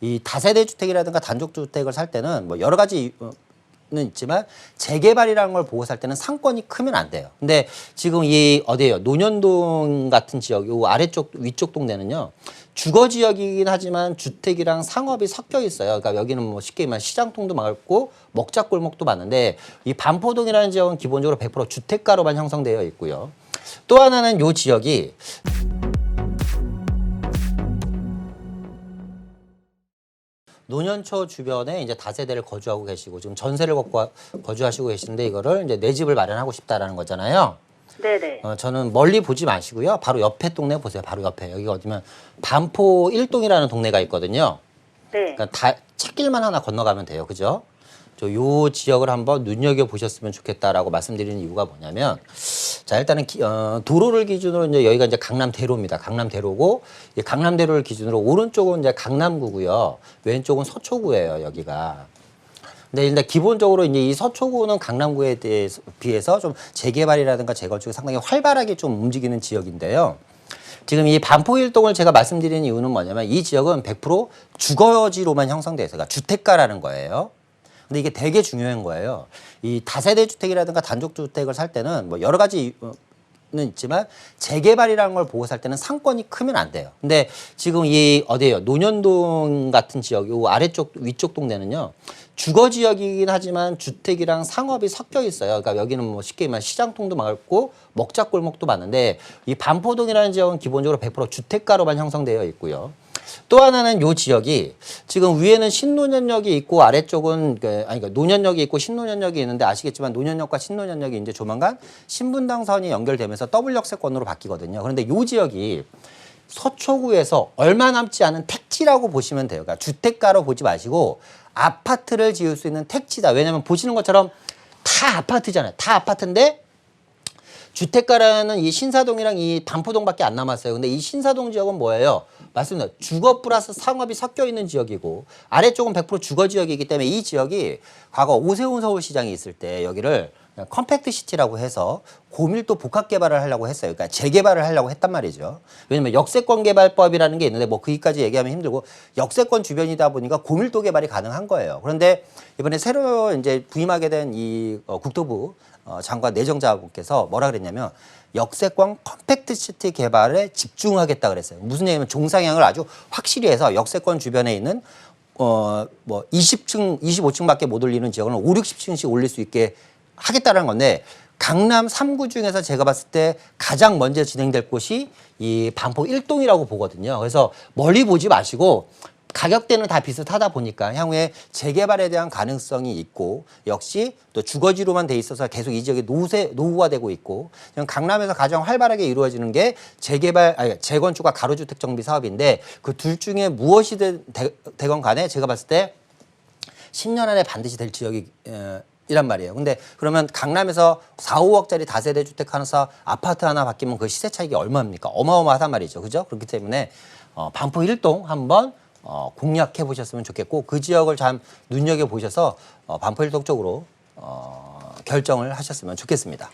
이 다세대 주택이라든가 단독 주택을 살 때는 뭐 여러 가지 는 있지만 재개발이라는 걸 보고 살 때는 상권이 크면 안 돼요. 근데 지금 이 어디예요? 논현동 같은 지역, 요 아래쪽 위쪽 동네는요. 주거 지역이긴 하지만 주택이랑 상업이 섞여 있어요. 그러니까 여기는 뭐 쉽게 말하면 시장통도 많고 먹자골목도 많은데 이 반포동이라는 지역은 기본적으로 100% 주택가로만 형성되어 있고요. 또 하나는 요 지역이 노년초 주변에 이제 다세대를 거주하고 계시고 지금 전세를 거주하시고 계시는데 이거를 이제 내 집을 마련하고 싶다라는 거잖아요. 네네. 저는 멀리 보지 마시고요. 바로 옆에 동네 보세요. 바로 옆에. 여기가 어디면 반포 1동이라는 동네가 있거든요. 네. 그러니까 찻길만 하나 건너가면 돼요. 그죠? 요 지역을 한번 눈여겨보셨으면 좋겠다라고 말씀드리는 이유가 뭐냐면 자 일단은 도로를 기준으로 이제 여기가 이제 강남대로입니다. 강남대로고 이 강남대로를 기준으로 오른쪽은 이제 강남구고요. 왼쪽은 서초구예요. 여기가. 근데 일단 기본적으로 이제 이 서초구는 강남구에 비해서 좀 재개발이라든가 재건축이 상당히 활발하게 좀 움직이는 지역인데요. 지금 이 반포 1동을 제가 말씀드리는 이유는 뭐냐면 이 지역은 100% 주거지로만 형성돼 있어요. 그러니까 주택가라는 거예요. 근데 이게 되게 중요한 거예요. 이 다세대 주택이라든가 단독 주택을 살 때는 뭐 여러 가지는 있지만 재개발이라는 걸 보고 살 때는 상권이 크면 안 돼요. 근데 지금 이 어디예요? 논현동 같은 지역, 요 아래쪽 위쪽 동네는요. 주거 지역이긴 하지만 주택이랑 상업이 섞여 있어요. 그러니까 여기는 뭐 쉽게 말하면 시장통도 많고 먹자골목도 많은데 이 반포동이라는 지역은 기본적으로 100% 주택가로만 형성되어 있고요. 또 하나는 요 지역이 지금 위에는 신논현역이 있고 아래쪽은 그러니까 논현역이 있고 신논현역이 있는데 아시겠지만 논현역과 신논현역이 이제 조만간 신분당선이 연결되면서 더블 역세권으로 바뀌거든요. 그런데 요 지역이 서초구에서 얼마 남지 않은 택지라고 보시면 돼요. 그러니까 주택가로 보지 마시고 아파트를 지을 수 있는 택지다. 왜냐하면 보시는 것처럼 다 아파트잖아요. 다 아파트인데 주택가라는 이 신사동이랑 이 반포동밖에 안 남았어요. 근데 이 신사동 지역은 뭐예요? 맞습니다. 주거 플러스 상업이 섞여 있는 지역이고 아래쪽은 100% 주거 지역이기 때문에 이 지역이 과거 오세훈 서울시장이 있을 때 여기를 컴팩트 시티라고 해서 고밀도 복합 개발을 하려고 했어요. 그러니까 재개발을 하려고 했단 말이죠. 왜냐면 역세권 개발법이라는 게 있는데 뭐 거기까지 얘기하면 힘들고 역세권 주변이다 보니까 고밀도 개발이 가능한 거예요. 그런데 이번에 새로 이제 부임하게 된 이 국토부 장관 내정자분께서 뭐라 그랬냐면 역세권 컴팩트 시티 개발에 집중하겠다 그랬어요. 무슨 얘기냐면 종상향을 아주 확실히 해서 역세권 주변에 있는 뭐 20층, 25층밖에 못 올리는 지역은 5, 60층씩 올릴 수 있게 하겠다는 건데 강남 3구 중에서 제가 봤을 때 가장 먼저 진행될 곳이 이 반포 1동이라고 보거든요. 그래서 멀리 보지 마시고 가격대는 다 비슷하다 보니까 향후에 재개발에 대한 가능성이 있고 역시 또 주거지로만 돼 있어서 계속 이 지역이 노후가 되고 있고 강남에서 가장 활발하게 이루어지는 게 재건축과 가로주택 정비 사업인데 그 둘 중에 무엇이든 되건 간에 제가 봤을 때 10년 안에 반드시 될 지역이 이란 말이에요. 근데 그러면 강남에서 4, 5억짜리 다세대 주택 하나서 아파트 하나 바뀌면 그 시세 차익이 얼마입니까? 어마어마하단 말이죠. 그죠? 그렇기 때문에 반포 1동 한번 공략해 보셨으면 좋겠고 그 지역을 참 눈여겨 보셔서 반포 1동 쪽으로 결정을 하셨으면 좋겠습니다.